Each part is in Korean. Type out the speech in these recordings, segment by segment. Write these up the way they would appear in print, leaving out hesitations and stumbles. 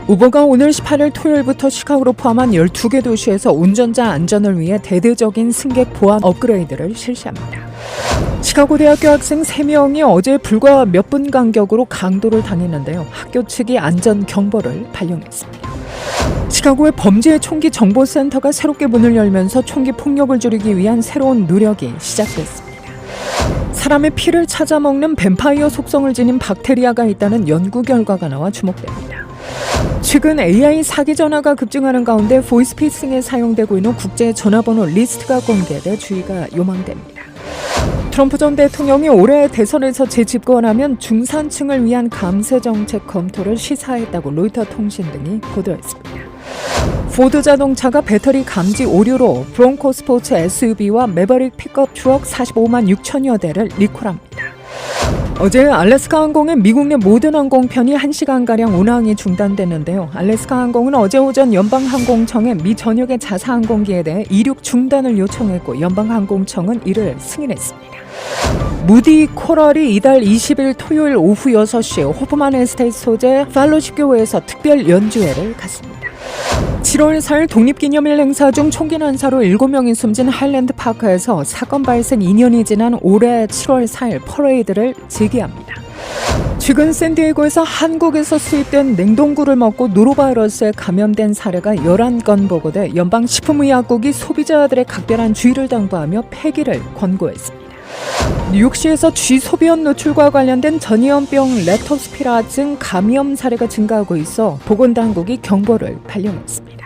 우버가 오늘 18일 토요일부터 시카고를 포함한 12개 도시에서 운전자 안전을 위해 대대적인 승객 보안 업그레이드를 실시합니다. 시카고 대학교 학생 3명이 어제 불과 몇 분 간격으로 강도를 당했는데요. 학교 측이 안전 경보를 발령했습니다. 시카고의 범죄 총기 정보센터가 새롭게 문을 열면서 총기 폭력을 줄이기 위한 새로운 노력이 시작됐습니다. 사람의 피를 찾아먹는 뱀파이어 속성을 지닌 박테리아가 있다는 연구 결과가 나와 주목됩니다. 최근 AI 사기 전화가 급증하는 가운데 보이스피싱에 사용되고 있는 국제 전화번호 리스트가 공개돼 주의가 요망됩니다. 트럼프 전 대통령이 올해 대선에서 재집권하면 중산층을 위한 감세 정책 검토를 시사했다고 로이터 통신 등이 보도했습니다. 포드 자동차가 배터리 감지 오류로 브론코 스포츠 SUV와 매버릭 픽업 트럭 45만 6천여 대를 리콜합니다. 어제 알래스카 항공의 미국 내 모든 항공편이 1시간가량 운항이 중단됐는데요. 알래스카 항공은 어제 오전 연방항공청에 미 전역의 자사 항공기에 대해 이륙 중단을 요청했고 연방항공청은 이를 승인했습니다. 무디 코럴이 이달 20일 토요일 오후 6시 호프만 에스테이트 소재 팔로십 교회에서 특별 연주회를 갖습니다. 7월 4일 독립기념일 행사 중 총기 난사로 7명이 숨진 하일랜드 파크에서 사건 발생 2년이 지난 올해 7월 4일 퍼레이드를 재개합니다. 최근 샌디에고에서 한국에서 수입된 냉동굴을 먹고 노로바이러스에 감염된 사례가 11건 보고돼 연방식품의약국이 소비자들의 각별한 주의를 당부하며 폐기를 권고했습니다. 뉴욕시에서 쥐 소변 노출과 관련된 전이염병 렙토스피라증 감염 사례가 증가하고 있어 보건당국이 경보를 발령했습니다.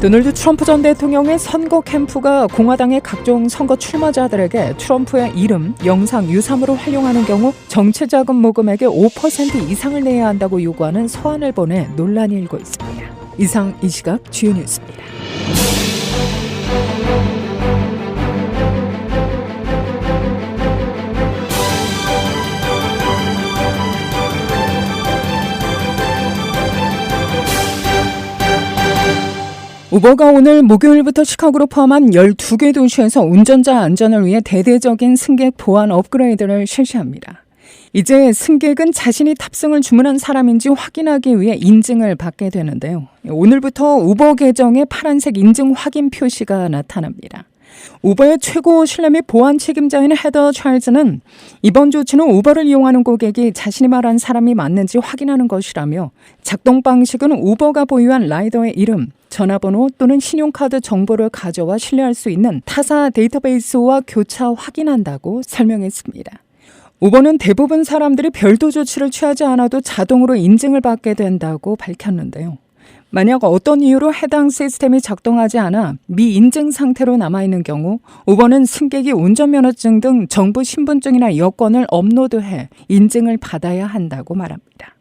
도널드 트럼프 전 대통령의 선거 캠프가 공화당의 각종 선거 출마자들에게 트럼프의 이름, 영상, 유사물을 활용하는 경우 정치자금 모금액의 5% 이상을 내야 한다고 요구하는 서한을 보내 논란이 일고 있습니다. 이상 이 시각 주요 뉴스입니다. 우버가 오늘 목요일부터 시카고를 포함한 12개 도시에서 운전자 안전을 위해 대대적인 승객 보안 업그레이드를 실시합니다. 이제 승객은 자신이 탑승을 주문한 사람인지 확인하기 위해 인증을 받게 되는데요. 오늘부터 우버 계정에 파란색 인증 확인 표시가 나타납니다. 우버의 최고 신뢰 및 보안 책임자인 헤더 찰즈는 이번 조치는 우버를 이용하는 고객이 자신이 말한 사람이 맞는지 확인하는 것이라며 작동 방식은 우버가 보유한 라이더의 이름, 전화번호 또는 신용카드 정보를 가져와 신뢰할 수 있는 타사 데이터베이스와 교차 확인한다고 설명했습니다. 우버는 대부분 사람들이 별도 조치를 취하지 않아도 자동으로 인증을 받게 된다고 밝혔는데요. 만약 어떤 이유로 해당 시스템이 작동하지 않아 미인증 상태로 남아있는 경우 우버는 승객이 운전면허증 등 정부 신분증이나 여권을 업로드해 인증을 받아야 한다고 말합니다.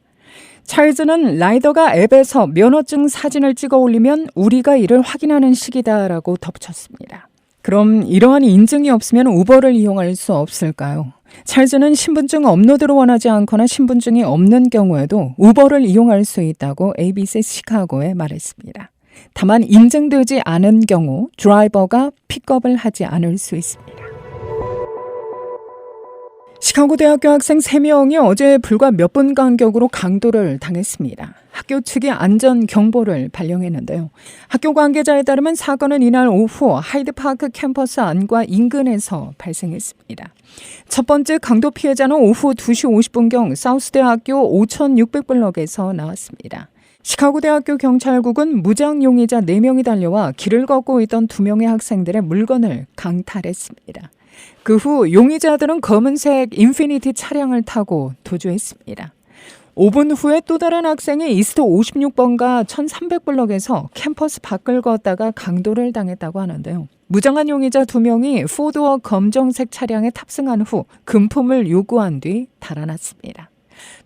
찰즈는 라이더가 앱에서 면허증 사진을 찍어 올리면 우리가 이를 확인하는 시기다라고 덧붙였습니다. 그럼 이러한 인증이 없으면 우버를 이용할 수 없을까요? 찰즈는 신분증 업로드를 원하지 않거나 신분증이 없는 경우에도 우버를 이용할 수 있다고 ABC 시카고에 말했습니다. 다만 인증되지 않은 경우 드라이버가 픽업을 하지 않을 수 있습니다. 시카고 대학교 학생 3명이 어제 불과 몇 분 간격으로 강도를 당했습니다. 학교 측이 안전 경보를 발령했는데요. 학교 관계자에 따르면 사건은 이날 오후 하이드파크 캠퍼스 안과 인근에서 발생했습니다. 첫 번째 강도 피해자는 오후 2시 50분경 사우스대학교 5600블럭에서 나왔습니다. 시카고 대학교 경찰국은 무장 용의자 4명이 달려와 길을 걷고 있던 2명의 학생들의 물건을 강탈했습니다. 그 후 용의자들은 검은색 인피니티 차량을 타고 도주했습니다. 5분 후에 또 다른 학생이 이스트 56번가 1300블럭에서 캠퍼스 밖을 걷다가 강도를 당했다고 하는데요. 무장한 용의자 2명이 포드워 검정색 차량에 탑승한 후 금품을 요구한 뒤 달아났습니다.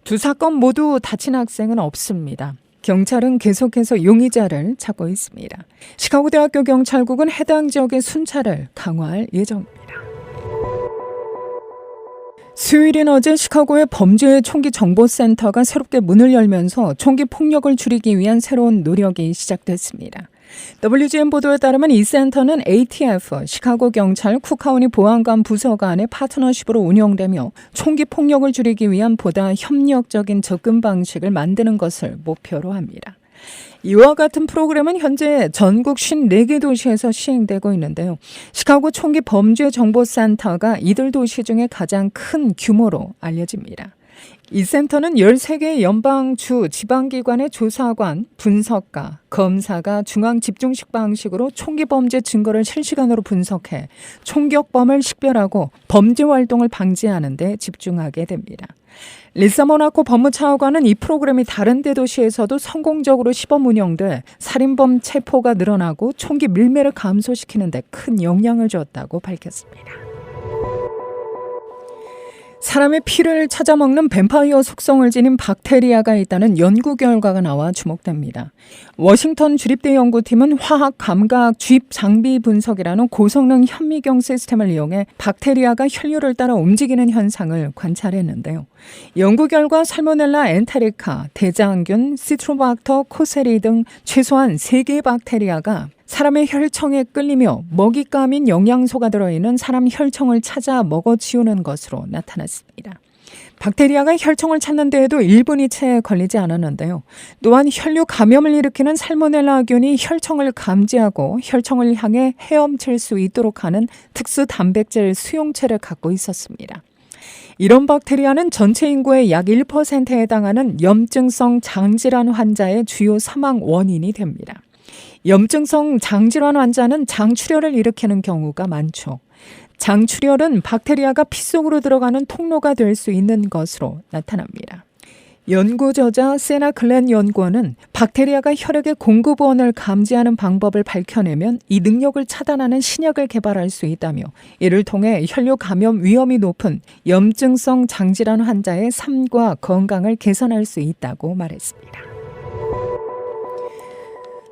두 사건 모두 다친 학생은 없습니다. 경찰은 계속해서 용의자를 찾고 있습니다. 시카고 대학교 경찰국은 해당 지역의 순찰을 강화할 예정입니다. 수요일인 어제 시카고의 범죄 총기 정보센터가 새롭게 문을 열면서 총기 폭력을 줄이기 위한 새로운 노력이 시작됐습니다. WGN 보도에 따르면 이 센터는 ATF, 시카고 경찰, 쿡카운티 보안관 부서 간의 파트너십으로 운영되며 총기 폭력을 줄이기 위한 보다 협력적인 접근 방식을 만드는 것을 목표로 합니다. 이와 같은 프로그램은 현재 전국 54개 도시에서 시행되고 있는데요. 시카고 총기 범죄 정보센터가 이들 도시 중에 가장 큰 규모로 알려집니다. 이 센터는 13개의 연방주 지방기관의 조사관, 분석가, 검사가 중앙 집중식 방식으로 총기 범죄 증거를 실시간으로 분석해 총격범을 식별하고 범죄 활동을 방지하는 데 집중하게 됩니다. 리사 모나코 법무차관은 이 프로그램이 다른 대도시에서도 성공적으로 시범 운영돼 살인범 체포가 늘어나고 총기 밀매를 감소시키는 데 큰 영향을 줬다고 밝혔습니다. 사람의 피를 찾아먹는 뱀파이어 속성을 지닌 박테리아가 있다는 연구 결과가 나와 주목됩니다. 워싱턴 주립대 연구팀은 화학 감각 주입 장비 분석이라는 고성능 현미경 시스템을 이용해 박테리아가 혈류를 따라 움직이는 현상을 관찰했는데요. 연구 결과 살모넬라 엔테리카, 대장균, 시트로박터 코세리 등 최소한 3개의 박테리아가 사람의 혈청에 끌리며 먹잇감인 영양소가 들어있는 사람 혈청을 찾아 먹어치우는 것으로 나타났습니다. 박테리아가 혈청을 찾는 데에도 1분이 채 걸리지 않았는데요. 또한 혈류 감염을 일으키는 살모넬라균이 혈청을 감지하고 혈청을 향해 헤엄칠 수 있도록 하는 특수 단백질 수용체를 갖고 있었습니다. 이런 박테리아는 전체 인구의 약 1%에 해당하는 염증성 장질환 환자의 주요 사망 원인이 됩니다. 염증성 장질환 환자는 장출혈을 일으키는 경우가 많죠. 장출혈은 박테리아가 피 속으로 들어가는 통로가 될 수 있는 것으로 나타납니다. 연구 저자 세나 글렌 연구원은 박테리아가 혈액의 공급원을 감지하는 방법을 밝혀내면 이 능력을 차단하는 신약을 개발할 수 있다며 이를 통해 혈류 감염 위험이 높은 염증성 장질환 환자의 삶과 건강을 개선할 수 있다고 말했습니다.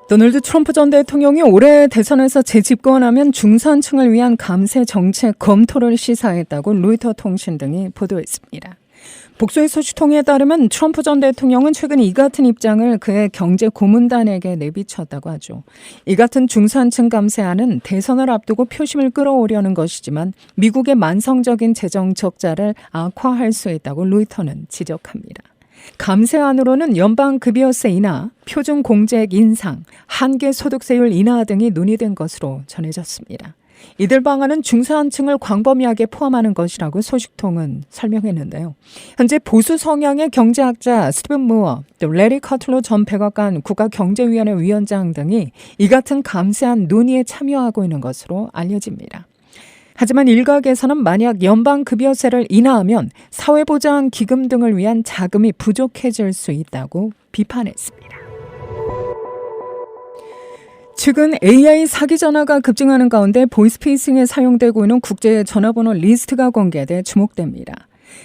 도널드 트럼프 전 대통령이 올해 대선에서 재집권하면 중산층을 위한 감세 정책 검토를 시사했다고 로이터 통신 등이 보도했습니다. 복수의 소식통에 따르면 트럼프 전 대통령은 최근 이 같은 입장을 그의 경제 고문단에게 내비쳤다고 하죠. 이 같은 중산층 감세안은 대선을 앞두고 표심을 끌어오려는 것이지만 미국의 만성적인 재정 적자를 악화할 수 있다고 로이터는 지적합니다. 감세안으로는 연방급여세 인하, 표준공제액 인상, 한계소득세율 인하 등이 논의된 것으로 전해졌습니다. 이들 방안은 중산층을 광범위하게 포함하는 것이라고 소식통은 설명했는데요. 현재 보수 성향의 경제학자 스티븐 무어, 또 레리 커틀로 전 백악관 국가경제위원회 위원장 등이 이 같은 감세안 논의에 참여하고 있는 것으로 알려집니다. 하지만 일각에서는 만약 연방급여세를 인하하면 사회보장기금 등을 위한 자금이 부족해질 수 있다고 비판했습니다. 최근 AI 사기 전화가 급증하는 가운데 보이스피싱에 사용되고 있는 국제 전화번호 리스트가 공개돼 주목됩니다.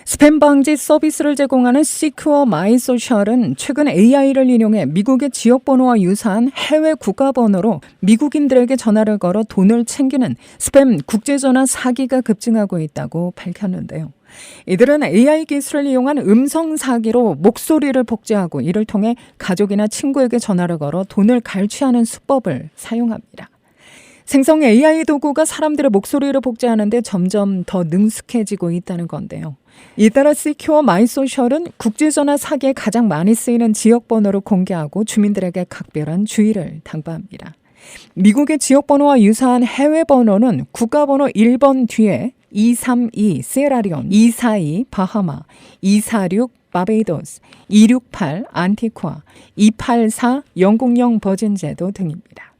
스팸 방지 서비스를 제공하는 시큐어 마이소셜은 최근 AI를 인용해 미국의 지역번호와 유사한 해외 국가번호로 미국인들에게 전화를 걸어 돈을 챙기는 스팸 국제전화 사기가 급증하고 있다고 밝혔는데요. 이들은 AI 기술을 이용한 음성 사기로 목소리를 복제하고 이를 통해 가족이나 친구에게 전화를 걸어 돈을 갈취하는 수법을 사용합니다. 생성 AI 도구가 사람들의 목소리를 복제하는데 점점 더 능숙해지고 있다는 건데요. 이따라 시큐어 마이소셜은 국제전화 사기에 가장 많이 쓰이는 지역번호를 공개하고 주민들에게 각별한 주의를 당부합니다. 미국의 지역번호와 유사한 해외 번호는 국가번호 1번 뒤에 232 세라리온, 242 바하마, 246 바베이도스, 268 안티쿠아, 284 영국령 버진 제도 등입니다.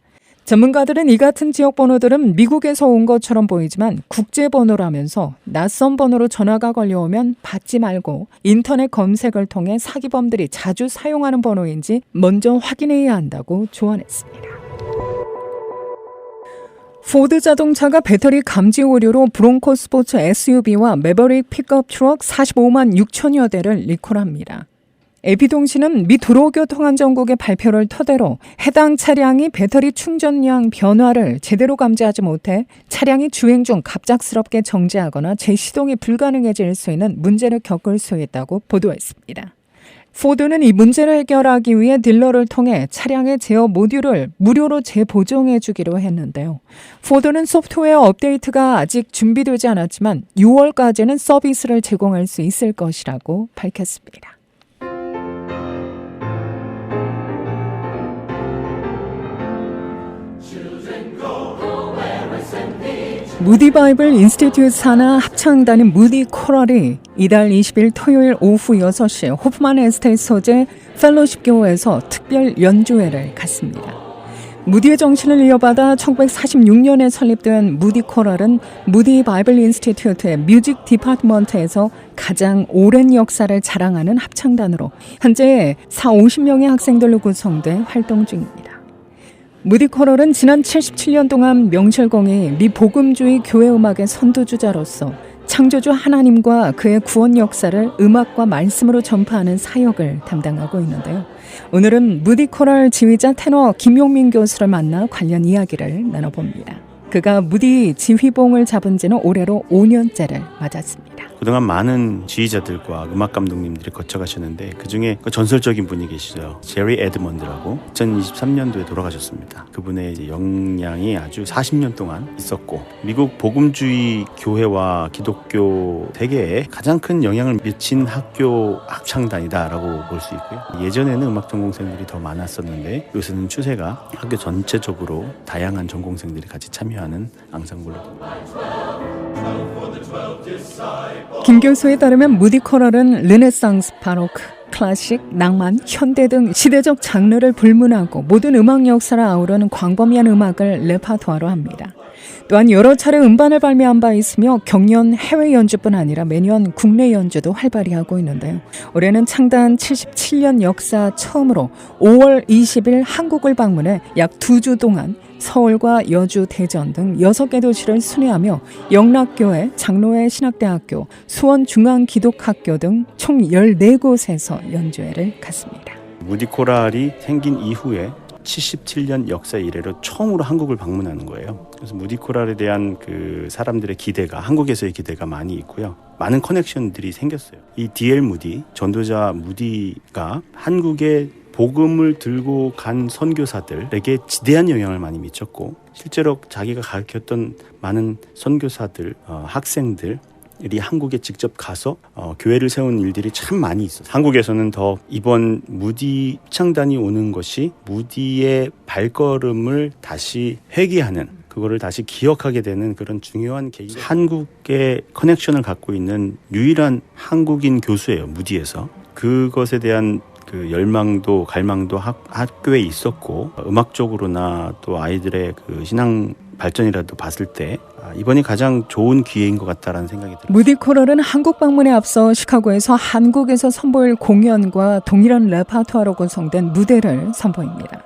전문가들은 이 같은 지역번호들은 미국에서 온 것처럼 보이지만 국제번호라면서 낯선 번호로 전화가 걸려오면 받지 말고 인터넷 검색을 통해 사기범들이 자주 사용하는 번호인지 먼저 확인해야 한다고 조언했습니다. 포드 자동차가 배터리 감지 오류로 브롱코 스포츠 SUV와 매버릭 픽업 트럭 45만 6천여 대를 리콜합니다. AP통신은 미 도로교통안전국의 발표를 토대로 해당 차량이 배터리 충전량 변화를 제대로 감지하지 못해 차량이 주행 중 갑작스럽게 정지하거나 재시동이 불가능해질 수 있는 문제를 겪을 수 있다고 보도했습니다. 포드는 이 문제를 해결하기 위해 딜러를 통해 차량의 제어 모듈을 무료로 재보정해 주기로 했는데요. 포드는 소프트웨어 업데이트가 아직 준비되지 않았지만 6월까지는 서비스를 제공할 수 있을 것이라고 밝혔습니다. 무디 바이블 인스티튜트 산하 합창단인 무디 코럴이 이달 20일 토요일 오후 6시 호프만 에스테이트 소재 펠로십 교회에서 특별 연주회를 갖습니다. 무디의 정신을 이어받아 1946년에 설립된 무디 코럴은 무디 바이블 인스티튜트의 뮤직 디파트먼트에서 가장 오랜 역사를 자랑하는 합창단으로 현재 40-50명의 학생들로 구성돼 활동 중입니다. 무디 코럴은 지난 77년 동안 명실공히 미복음주의 교회 음악의 선두주자로서 창조주 하나님과 그의 구원 역사를 음악과 말씀으로 전파하는 사역을 담당하고 있는데요. 오늘은 무디 코럴 지휘자 테너 김용민 교수를 만나 관련 이야기를 나눠봅니다. 그가 무디 지휘봉을 잡은 지는 올해로 5년째를 맞았습니다. 그동안 많은 지휘자들과 음악 감독님들이 거쳐가셨는데 그중에 전설적인 분이 계시죠. 제리 에드먼드라고 2023년도에 돌아가셨습니다. 그분의 이제 영향이 아주 40년 동안 있었고 미국 복음주의 교회와 기독교 세계에 가장 큰 영향을 미친 학교 합창단이다라고 볼 수 있고요. 예전에는 음악 전공생들이 더 많았었는데 요새는 추세가 학교 전체적으로 다양한 전공생들이 같이 참여하는 앙상블로. 김 교수에 따르면 무디 코럴은 르네상스, 바로크, 클래식, 낭만, 현대 등 시대적 장르를 불문하고 모든 음악 역사를 아우르는 광범위한 음악을 레파토아로 합니다. 또한 여러 차례 음반을 발매한 바 있으며 경연 해외 연주뿐 아니라 매년 국내 연주도 활발히 하고 있는데요. 올해는 창단 77년 역사 처음으로 5월 20일 한국을 방문해 약 2주 동안 서울과 여주, 대전 등 6개 도시를 순회하며 영락교회, 장로회 신학대학교, 수원중앙기독학교 등 총 14곳에서 연주회를 갖습니다. 무디 코럴이 생긴 이후에 77년 역사 이래로 처음으로 한국을 방문하는 거예요. 그래서 무디 코럴에 대한 그 사람들의 기대가 한국에서의 기대가 많이 있고요. 많은 커넥션들이 생겼어요. 이 D.L. 무디, 전도자 무디가 한국에 복음을 들고 간 선교사들에게 지대한 영향을 많이 미쳤고 실제로 자기가 가르쳤던 많은 선교사들, 학생들이 한국에 직접 가서 교회를 세운 일들이 참 많이 있었어요. 한국에서는 더 이번 무디 합창단이 오는 것이 무디의 발걸음을 다시 회귀하는 그거를 다시 기억하게 되는 그런 중요한 계기. 한국의 커넥션을 갖고 있는 유일한 한국인 교수예요. 무디에서. 그것에 대한 그 열망도 갈망도 학교에 있었고 음악적으로나 또 아이들의 그 신앙 발전이라도 봤을 때 이번이 가장 좋은 기회인 것 같다라는 생각이 들어요. 무디 코럴은 한국 방문에 앞서 시카고에서 한국에서 선보일 공연과 동일한 레파토아로 구성된 무대를 선보입니다.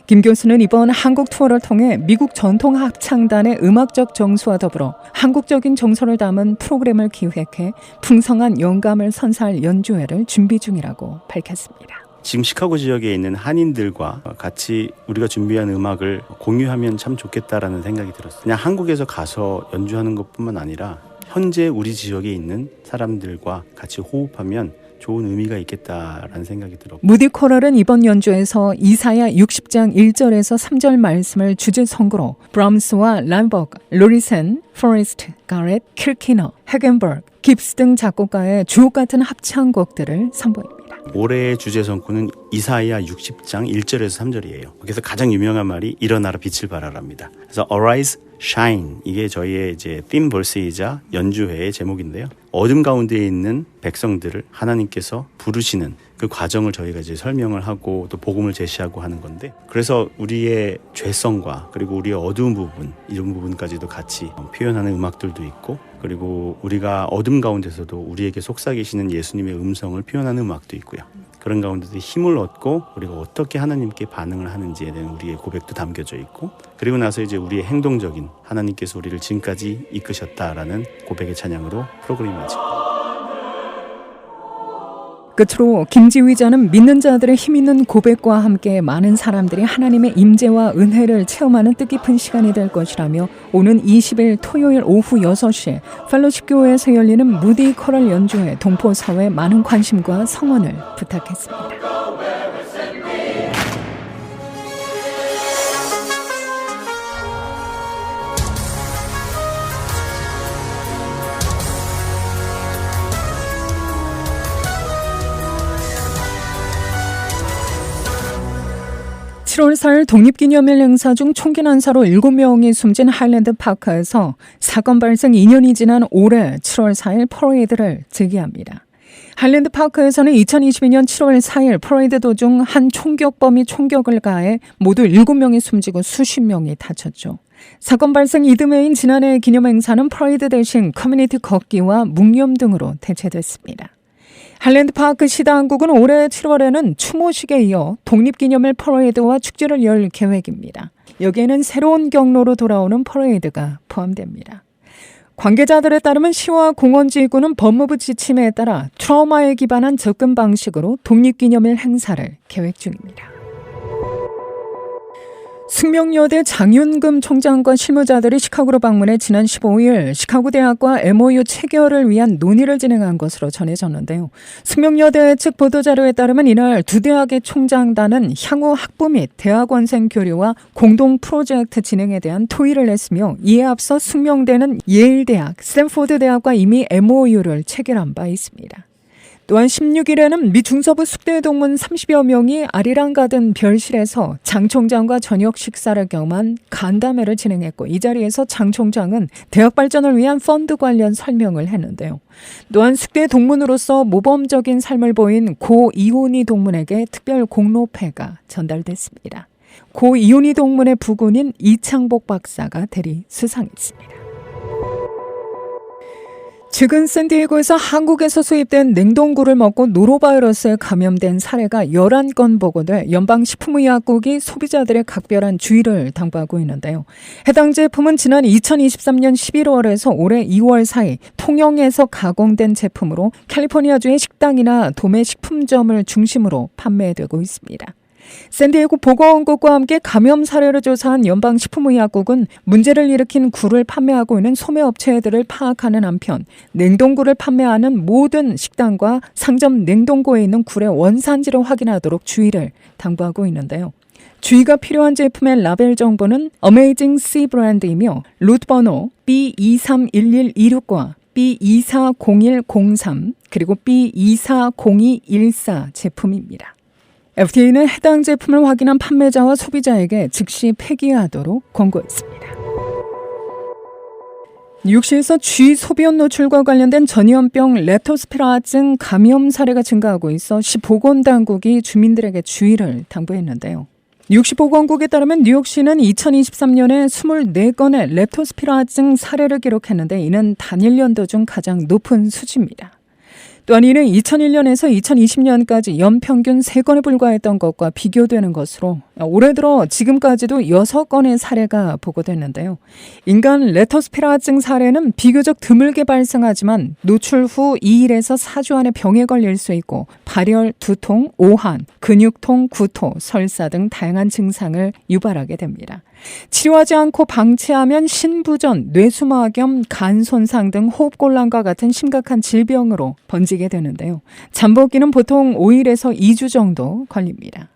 김 교수는 이번 한국 투어를 통해 미국 전통 합창단의 음악적 정수와 더불어 한국적인 정서를 담은 프로그램을 기획해 풍성한 영감을 선사할 연주회를 준비 중이라고 밝혔습니다. 지금 시카고 지역에 있는 한인들과 같이 우리가 준비한 음악을 공유하면 참 좋겠다라는 생각이 들었어요. 그냥 한국에서 가서 연주하는 것뿐만 아니라 현재 우리 지역에 있는 사람들과 같이 호흡하면 좋은 의미가 있겠다라는 생각이 들었고 무디 코럴은 이번 연주에서 이사야 60장 1절에서 3절 말씀을 주제 선구로 브람스와 람버그, 로리센, 포레스트, 가렛, 킬키너, 헤겐버그, 깁스 등 작곡가의 주옥 같은 합창곡들을 선보입니다. 올해의 주제 선구는 이사야 60장 1절에서 3절이에요. 그래서 가장 유명한 말이 일어나라 빛을 발하랍니다. 그래서 Arise, Shine 이게 저희의 이제 팀 벌스이자 연주회의 제목인데요. 어둠 가운데 있는 백성들을 하나님께서 부르시는 그 과정을 저희가 이제 설명을 하고 또 복음을 제시하고 하는 건데 그래서 우리의 죄성과 그리고 우리의 어두운 부분 이런 부분까지도 같이 표현하는 음악들도 있고 그리고 우리가 어둠 가운데서도 우리에게 속삭이시는 예수님의 음성을 표현하는 음악도 있고요. 그런 가운데서 힘을 얻고 우리가 어떻게 하나님께 반응을 하는지에 대한 우리의 고백도 담겨져 있고 그리고 나서 이제 우리의 행동적인 하나님께서 우리를 지금까지 이끄셨다라는 고백의 찬양으로 프로그램이 마칩니다. 끝으로 김 지휘자는 믿는 자들의 힘있는 고백과 함께 많은 사람들이 하나님의 임재와 은혜를 체험하는 뜻깊은 시간이 될 것이라며 오는 20일 토요일 오후 6시 펠로십 교회에서 열리는 무디 코럴 연주회 동포사회에 많은 관심과 성원을 부탁했습니다. 7월 4일 독립기념일 행사 중 총기 난사로 7명이 숨진 하일랜드파크에서 사건 발생 2년이 지난 올해 7월 4일 퍼레이드를 재개합니다. 하일랜드파크에서는 2022년 7월 4일 퍼레이드 도중 한 총격범이 총격을 가해 모두 7명이 숨지고 수십 명이 다쳤죠. 사건 발생 이듬해인 지난해 기념행사는 퍼레이드 대신 커뮤니티 걷기와 묵념 등으로 대체됐습니다. 하일랜드파크 시당국은 올해 7월에는 추모식에 이어 독립기념일 퍼레이드와 축제를 열 계획입니다. 여기에는 새로운 경로로 돌아오는 퍼레이드가 포함됩니다. 관계자들에 따르면 시와 공원지구는 법무부 지침에 따라 트라우마에 기반한 접근 방식으로 독립기념일 행사를 계획 중입니다. 숙명여대 장윤금 총장과 실무자들이 시카고로 방문해 지난 15일 시카고 대학과 MOU 체결을 위한 논의를 진행한 것으로 전해졌는데요. 숙명여대 측 보도자료에 따르면 이날 두 대학의 총장단은 향후 학부 및 대학원생 교류와 공동 프로젝트 진행에 대한 토의를 했으며 이에 앞서 숙명대는 예일대학, 스탠포드대학과 이미 MOU를 체결한 바 있습니다. 또한 16일에는 미 중서부 숙대 동문 30여 명이 아리랑 가든 별실에서 장 총장과 저녁 식사를 겸한 간담회를 진행했고 이 자리에서 장 총장은 대학 발전을 위한 펀드 관련 설명을 했는데요. 또한 숙대 동문으로서 모범적인 삶을 보인 고 이온희 동문에게 특별 공로패가 전달됐습니다. 고 이온희 동문의 부군인 이창복 박사가 대리 수상했습니다. 최근 샌디에고에서 한국에서 수입된 냉동구를 먹고 노로바이러스에 감염된 사례가 11건 보고돼 연방식품의약국이 소비자들의 각별한 주의를 당부하고 있는데요. 해당 제품은 지난 2023년 11월에서 올해 2월 사이 통영에서 가공된 제품으로 캘리포니아주의 식당이나 도매 식품점을 중심으로 판매되고 있습니다. 샌디에고 보건국과 함께 감염 사례를 조사한 연방식품의약국은 문제를 일으킨 굴을 판매하고 있는 소매업체들을 파악하는 한편 냉동굴을 판매하는 모든 식당과 상점 냉동고에 있는 굴의 원산지를 확인하도록 주의를 당부하고 있는데요. 주의가 필요한 제품의 라벨 정보는 어메이징 씨 브랜드이며 룻 번호 B231126과 B240103 그리고 B240214 제품입니다. FDA는 해당 제품을 확인한 판매자와 소비자에게 즉시 폐기하도록 권고했습니다. 뉴욕시에서 쥐 소변 노출과 관련된 전염병 렙토스피라증 감염 사례가 증가하고 있어 시 보건당국이 주민들에게 주의를 당부했는데요. 뉴욕시 보건국에 따르면 뉴욕시는 2023년에 24건의 렙토스피라증 사례를 기록했는데 이는 단일 연도 중 가장 높은 수치입니다. 또한 이는 2001년에서 2020년까지 연평균 3건에 불과했던 것과 비교되는 것으로 올해 들어 지금까지도 6건의 사례가 보고됐는데요. 인간 렙토스피라증 사례는 비교적 드물게 발생하지만 노출 후 2일에서 4주 안에 병에 걸릴 수 있고 발열, 두통, 오한, 근육통, 구토, 설사 등 다양한 증상을 유발하게 됩니다. 치료하지 않고 방치하면 신부전, 뇌수막염, 간 손상 등 호흡곤란과 같은 심각한 질병으로 번지게 되는데요. 잠복기는 보통 5일에서 2주 정도 걸립니다.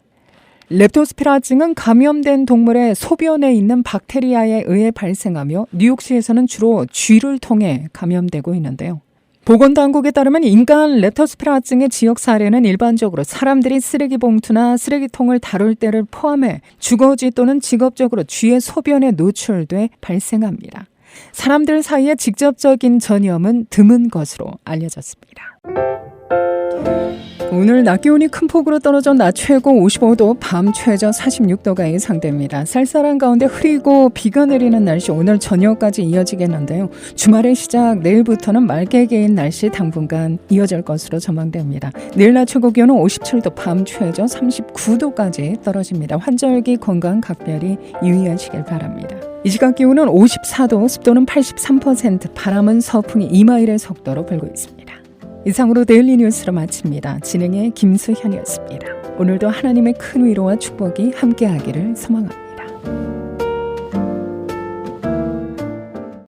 렙토스피라증은 감염된 동물의 소변에 있는 박테리아에 의해 발생하며 뉴욕시에서는 주로 쥐를 통해 감염되고 있는데요. 보건당국에 따르면 인간 렙토스피라증의 지역 사례는 일반적으로 사람들이 쓰레기 봉투나 쓰레기통을 다룰 때를 포함해 주거지 또는 직업적으로 쥐의 소변에 노출돼 발생합니다. 사람들 사이에 직접적인 전염은 드문 것으로 알려졌습니다. 오늘 낮 기온이 큰 폭으로 떨어져 낮 최고 55도, 밤 최저 46도가 예상됩니다. 쌀쌀한 가운데 흐리고 비가 내리는 날씨 오늘 저녁까지 이어지겠는데요. 주말의 시작 내일부터는 맑게 개인 날씨 당분간 이어질 것으로 전망됩니다. 내일 낮 최고 기온은 57도, 밤 최저 39도까지 떨어집니다. 환절기 건강 각별히 유의하시길 바랍니다. 이 시각 기온은 54도, 습도는 83%, 바람은 서풍이 2마일의 속도로 불고 있습니다. 이상으로 데일리 뉴스를 마칩니다. 진행의 김수현이었습니다. 오늘도 하나님의 큰 위로와 축복이 함께하기를 소망합니다.